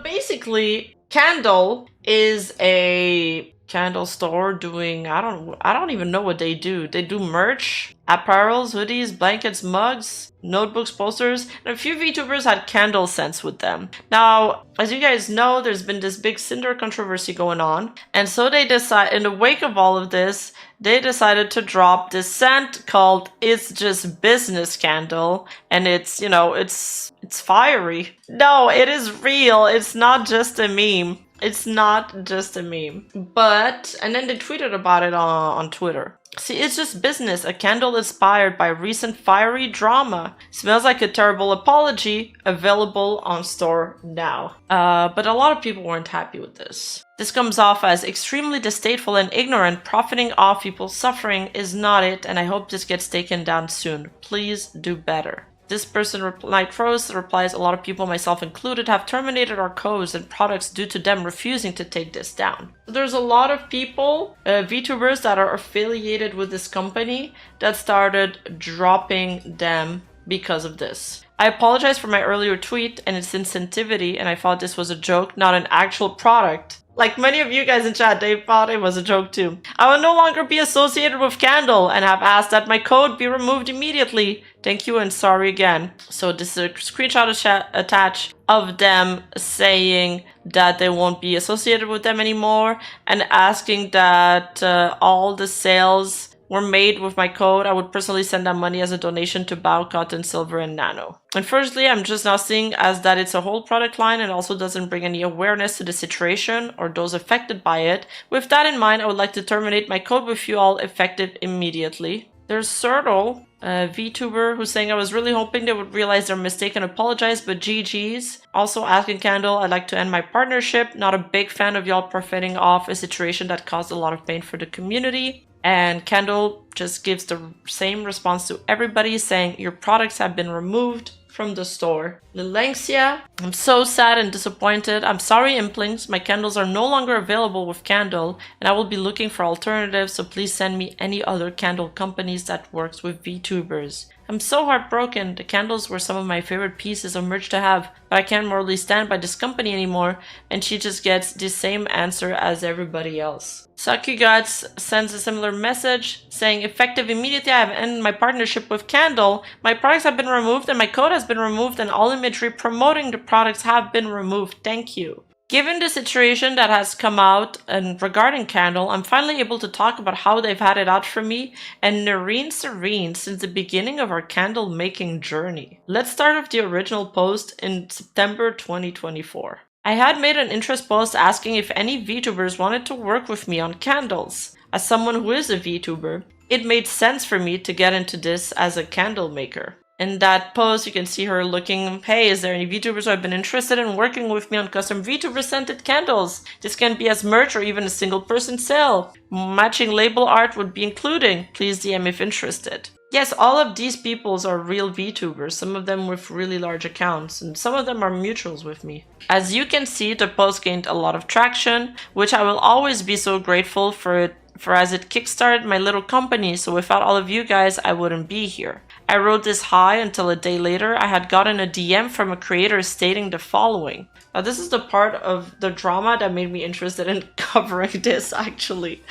basically, Candle is a candle store doing I don't even know what they do. They do merch, apparels, hoodies, blankets, mugs, notebooks, posters, and a few VTubers had candle scents with them. Now, as you guys know, there's been this big Cinder controversy going on, and so they decide in the wake of all of this, they decided to drop this scent called It's Just Business Candle, and it's, you know, it's fiery. No, it is real. It's not just a meme. It's not just a meme. But, and then they tweeted about it on Twitter. See, it's just business, a candle inspired by recent fiery drama. Smells like a terrible apology, available on store now. But a lot of people weren't happy with this. This comes off as extremely distasteful and ignorant. Profiting off people's suffering is not it, and I hope this gets taken down soon. Please do better. This person, replies, a lot of people, myself included, have terminated our codes and products due to them refusing to take this down. There's a lot of people, VTubers that are affiliated with this company that started dropping them because of this. I apologize for my earlier tweet and its insensitivity, and I thought this was a joke, not an actual product. Like many of you guys in chat, they thought it was a joke too. I will no longer be associated with Candle and have asked that my code be removed immediately. Thank you and sorry again. So this is a screenshot attached of them saying that they won't be associated with them anymore and asking that all the sales were made with my code. I would personally send that money as a donation to Bao, Cotton, Silver, and Nano. And firstly, I'm just now seeing as that it's a whole product line and also doesn't bring any awareness to the situation or those affected by it. With that in mind, I would like to terminate my code with you all effective immediately. There's Sertle, a VTuber, who's saying I was really hoping they would realize their mistake and apologize, but GG's. Also asking Candle, I'd like to end my partnership. Not a big fan of y'all profiting off a situation that caused a lot of pain for the community. And Candle just gives the same response to everybody, saying your products have been removed from the store. Lilengsia, I'm so sad and disappointed. I'm sorry, Implings. My candles are no longer available with Candle, and I will be looking for alternatives, so please send me any other candle companies that works with VTubers. I'm so heartbroken. The candles were some of my favorite pieces of merch to have, but I can't morally stand by this company anymore, and she just gets the same answer as everybody else. Sakuguts sends a similar message saying, effective immediately, I have ended my partnership with Candle. My products have been removed and my code has been removed and all imagery promoting the products have been removed. Thank you. Given the situation that has come out and regarding Candle, I'm finally able to talk about how they've had it out for me and Nareen Serene since the beginning of our candle making journey. Let's start with the original post in September 2024. I had made an interest post asking if any VTubers wanted to work with me on candles. As someone who is a VTuber, it made sense for me to get into this as a candle maker. In that post, you can see her looking, hey, is there any VTubers who have been interested in working with me on custom VTuber scented candles? This can be as merch or even a single person sale. Matching label art would be including. Please DM if interested. Yes, all of these peoples are real VTubers, some of them with really large accounts, and some of them are mutuals with me. As you can see, the post gained a lot of traction, which I will always be so grateful for as it kickstarted my little company, so without all of you guys, I wouldn't be here. I wrote this high until a day later, I had gotten a DM from a creator stating the following. Now this is the part of the drama that made me interested in covering this actually.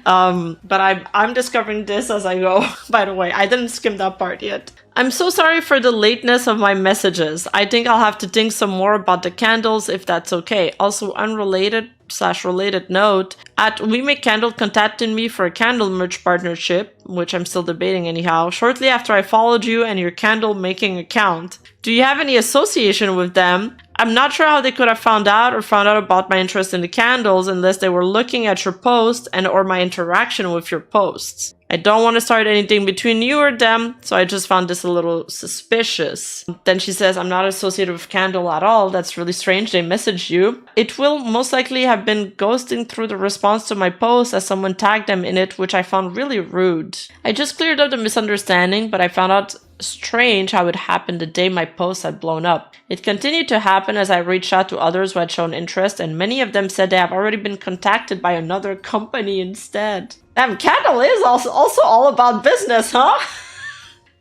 But I'm discovering this as I go, by the way. I didn't skim that part yet. I'm so sorry for the lateness of my messages. I think I'll have to think some more about the candles if that's okay. Also unrelated/related note, at We Make Candle contacted me for a candle merch partnership, which I'm still debating anyhow, shortly after I followed you and your candle making account. Do you have any association with them? I'm not sure how they could have found out about my interest in the candles unless they were looking at your post and or my interaction with your posts. I don't want to start anything between you or them, so I just found this a little suspicious. Then she says, I'm not associated with Candle at all. That's really strange. They messaged you. It will most likely have been ghosting through the response to my post as someone tagged them in it, which I found really rude. I just cleared up the misunderstanding, but I found out strange how it happened the day my post had blown up. It continued to happen as I reached out to others who had shown interest, and many of them said they have already been contacted by another company instead. Damn, Candle is also all about business, huh?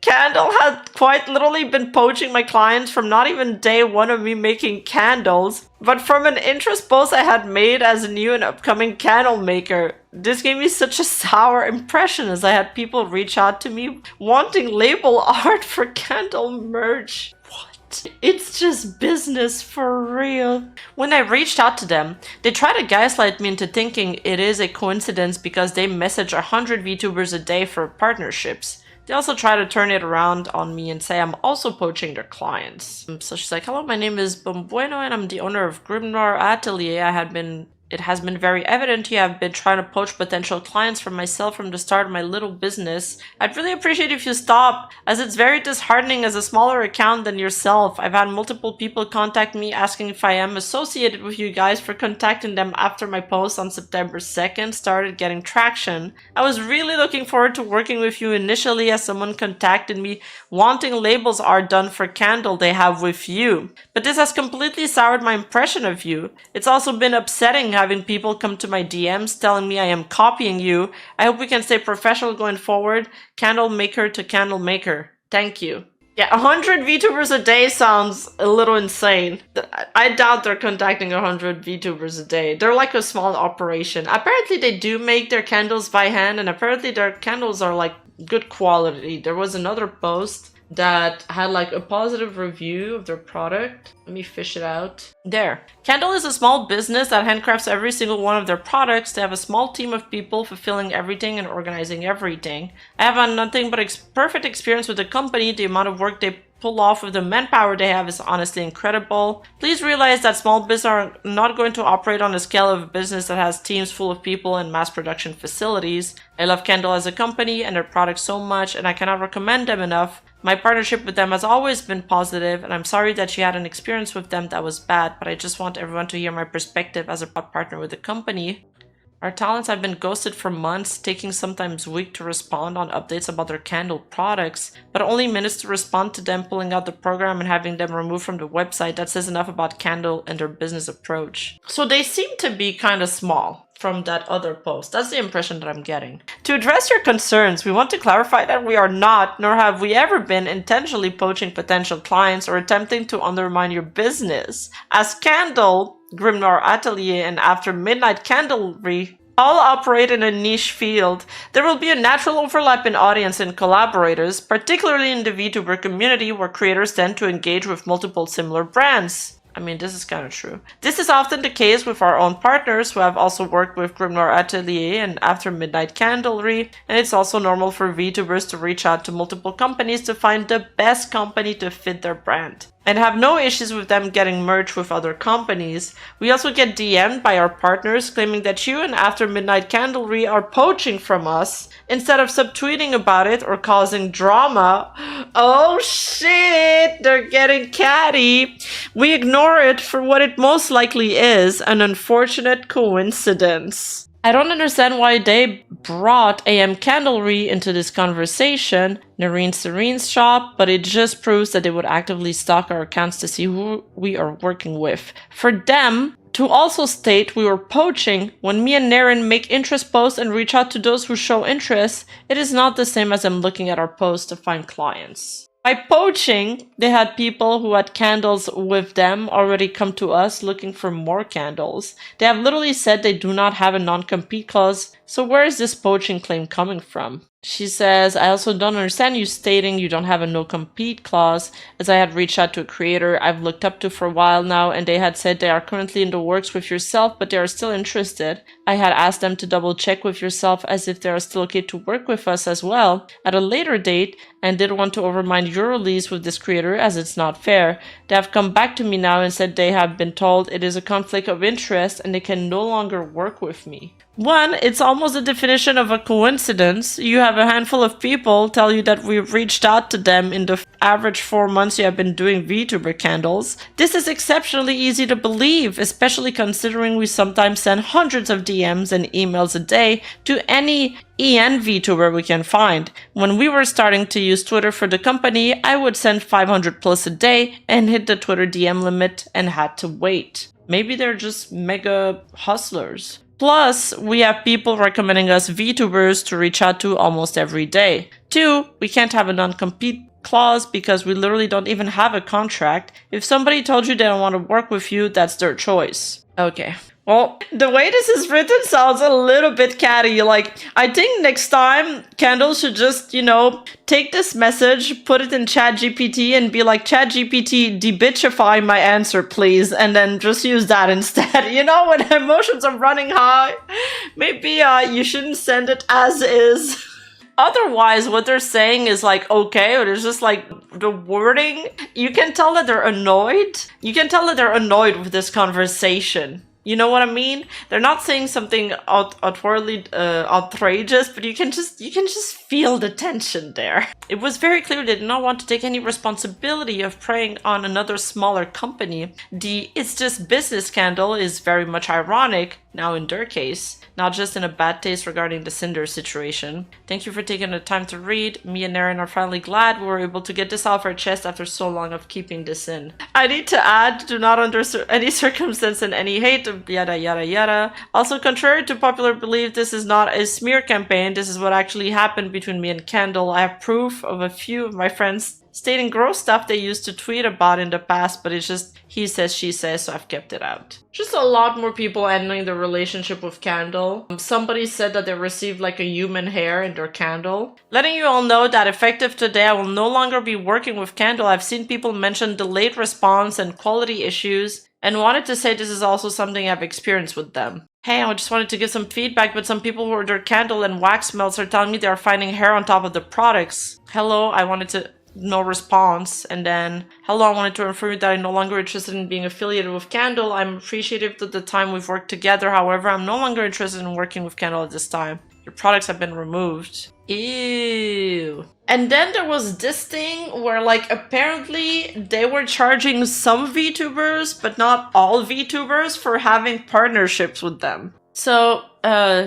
Candle had quite literally been poaching my clients from not even day one of me making candles, but from an interest post I had made as a new and upcoming candle maker. This gave me such a sour impression as I had people reach out to me wanting label art for candle merch. It's just business for real. When I reached out to them, they tried to gaslight me into thinking it is a coincidence because they message 100 VTubers a day for partnerships. They also try to turn it around on me and say I'm also poaching their clients. So she's like, hello, my name is Bombueno and I'm the owner of Grimnoir Atelier. It has been very evident you have been trying to poach potential clients from myself from the start of my little business. I'd really appreciate if you stop, as it's very disheartening as a smaller account than yourself. I've had multiple people contact me asking if I am associated with you guys for contacting them after my post on September 2nd started getting traction. I was really looking forward to working with you initially as someone contacted me wanting labels art done for candle they have with you. But this has completely soured my impression of you. It's also been upsetting having people come to my DMs telling me I am copying you. I hope we can stay professional going forward. Candle maker to candle maker. Thank you. Yeah, 100 VTubers a day sounds a little insane. I doubt they're contacting 100 VTubers a day. They're like a small operation. Apparently they do make their candles by hand, and apparently their candles are like good quality. There was another post that had like a positive review of their product. Let me fish it out. There. Candle is a small business that handcrafts every single one of their products. They have a small team of people fulfilling everything and organizing everything. I have had nothing but perfect experience with the company. The amount of work they pull off with the manpower they have is honestly incredible. Please realize that small businesses are not going to operate on the scale of a business that has teams full of people and mass production facilities. I love Candle as a company and their products so much, and I cannot recommend them enough. My partnership with them has always been positive, and I'm sorry that you had an experience with them that was bad, but I just want everyone to hear my perspective as a partner with the company. Our talents have been ghosted for months, taking sometimes weeks to respond on updates about their candle products, but only minutes to respond to them, pulling out the program and having them removed from the website. That says enough about Candle and their business approach. So they seem to be kind of small from that other post. That's the impression that I'm getting. To address your concerns, we want to clarify that we are not, nor have we ever been, intentionally poaching potential clients or attempting to undermine your business. As Candle, Grimnoir Atelier, and After Midnight Candlery all operate in a niche field, there will be a natural overlap in audience and collaborators, particularly in the VTuber community where creators tend to engage with multiple similar brands. I mean, this is kind of true. This is often the case with our own partners who have also worked with Grimnoir Atelier and After Midnight Candlery, and it's also normal for VTubers to reach out to multiple companies to find the best company to fit their brand, and have no issues with them getting merged with other companies. We also get DM'd by our partners claiming that you and After Midnight Candlery are poaching from us instead of subtweeting about it or causing drama. Oh shit, they're getting catty. We ignore it for what it most likely is, an unfortunate coincidence. I don't understand why they brought AM Candlery into this conversation, Nareen Serene's shop, but it just proves that they would actively stalk our accounts to see who we are working with. For them to also state we were poaching when me and Naren make interest posts and reach out to those who show interest, it is not the same as them looking at our posts to find clients. By poaching, they had people who had candles with them already come to us looking for more candles. They have literally said they do not have a non-compete clause, so where is this poaching claim coming from? She says, I also don't understand you stating you don't have a no-compete clause, as I had reached out to a creator I've looked up to for a while now, and they had said they are currently in the works with yourself, but they are still interested. I had asked them to double-check with yourself as if they are still okay to work with us as well at a later date, and didn't want to overmind your release with this creator as it's not fair. They have come back to me now and said they have been told it is a conflict of interest and they can no longer work with me. One, it's almost a definition of a coincidence. You have a handful of people tell you that we've reached out to them in the average 4 months you have been doing VTuber candles. This is exceptionally easy to believe, especially considering we sometimes send hundreds of DMs and emails a day to any EN VTuber we can find. When we were starting to use Twitter for the company, I would send 500 plus a day and hit the Twitter DM limit and had to wait. Maybe they're just mega hustlers. Plus, we have people recommending us VTubers to reach out to almost every day. 2, we can't have a non-compete clause because we literally don't even have a contract. If somebody told you they don't want to work with you, that's their choice. Okay. Well, the way this is written sounds a little bit catty. Like, I think next time, Candle should just, you know, take this message, put it in ChatGPT, and be like, ChatGPT, debitchify my answer, please. And then just use that instead. You know, when emotions are running high, maybe you shouldn't send it as is. Otherwise, what they're saying is like, okay, or it's just like the wording. You can tell that they're annoyed. You can tell that they're annoyed with this conversation. You know what I mean? They're not saying something outwardly outrageous, but you can just feel the tension there. It was very clear they did not want to take any responsibility of preying on another smaller company. The "it's just business" Candle is very much ironic, now in their case, not just in a bad taste regarding the Cinder situation. Thank you for taking the time to read. Me and Aaron are finally glad we were able to get this off our chest after so long of keeping this in. I need to add, do not under any circumstance and any hate, yada yada yada. Also, contrary to popular belief, this is not a smear campaign. This is what actually happened between me and Candle. I have proof of a few of my friends stating gross stuff they used to tweet about in the past, but it's just he says, she says, so I've kept it out. Just a lot more people ending their relationship with Candle. Somebody said that they received like a human hair in their candle. Letting you all know that effective today, I will no longer be working with Candle. I've seen people mention delayed response and quality issues, and wanted to say this is also something I've experienced with them. Hey, I just wanted to give some feedback, but some people who ordered candle and wax melts are telling me they are finding hair on top of the products. Hello, I wanted to... no response. And then, hello, I wanted to inform you that I'm no longer interested in being affiliated with Candle. I'm appreciative of the time we've worked together. However, I'm no longer interested in working with Candle at this time. Your products have been removed. Ew. And then there was this thing where, like, apparently they were charging some VTubers, but not all VTubers, for having partnerships with them. So,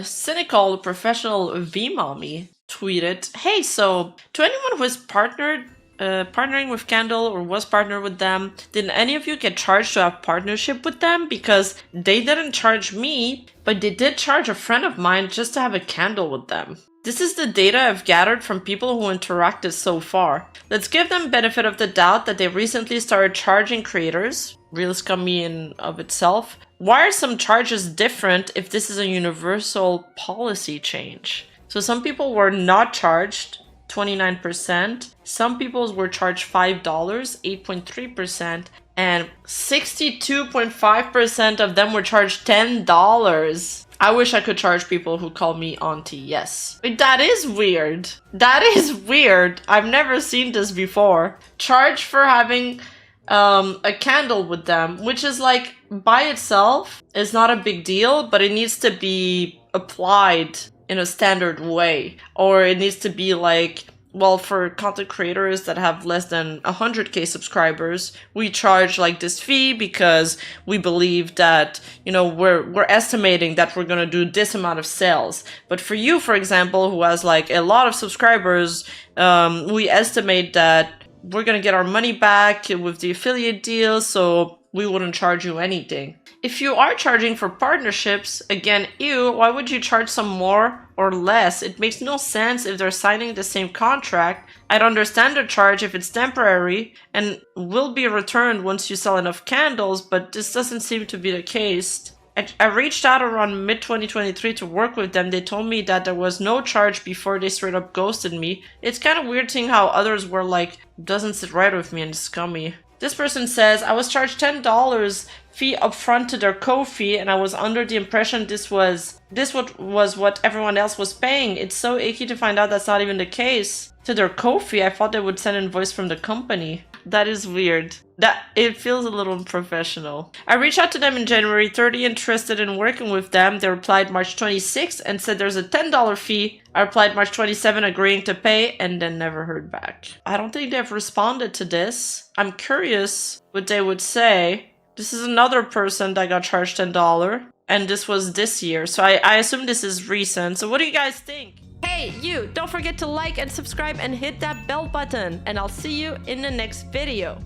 cynical professional V-mommy tweeted, hey, so to anyone who is partnering with Candle or was partnered with them, did any of you get charged to have partnership with them? Because they didn't charge me, but they did charge a friend of mine just to have a candle with them. This is the data I've gathered from people who interacted so far. Let's give them benefit of the doubt that they recently started charging creators, real scummy in of itself. Why are some charges different if this is a universal policy change? So some people were not charged 29%, some people were charged $5, 8.3%, and 62.5% of them were charged $10. I wish I could charge people who call me auntie, yes. That is weird. That is weird. I've never seen this before. Charge for having a candle with them, which is like, by itself, is not a big deal, but it needs to be applied in a standard way. Or it needs to be like, well, for content creators that have less than 100k subscribers, we charge like this fee because we believe that, you know, we're estimating that we're gonna do this amount of sales. But for you, for example, who has like a lot of subscribers, we estimate that we're gonna get our money back with the affiliate deal, so we wouldn't charge you anything. If you are charging for partnerships, again, ew, why would you charge some more or less? It makes no sense if they're signing the same contract. I'd understand the charge if it's temporary and will be returned once you sell enough candles, but this doesn't seem to be the case. I reached out around mid-2023 to work with them. They told me that there was no charge before they straight up ghosted me. It's kind of weird seeing how others were like, doesn't sit right with me and scummy. This person says, I was charged $10 fee upfront to their co-fee, and I was under the impression this was what everyone else was paying. It's so icky to find out that's not even the case. To their co-fee, I thought they would send an invoice from the company. That is weird. That it feels a little unprofessional. I reached out to them in January 30, interested in working with them. They replied March 26 and said there's a $10 fee. I replied March 27 agreeing to pay and then never heard back. I don't think they've responded to this. I'm curious what they would say. This is another person that got charged $10 and this was this year. So I assume this is recent. So what do you guys think? Hey, you! Don't forget to like and subscribe and hit that bell button. And I'll see you in the next video.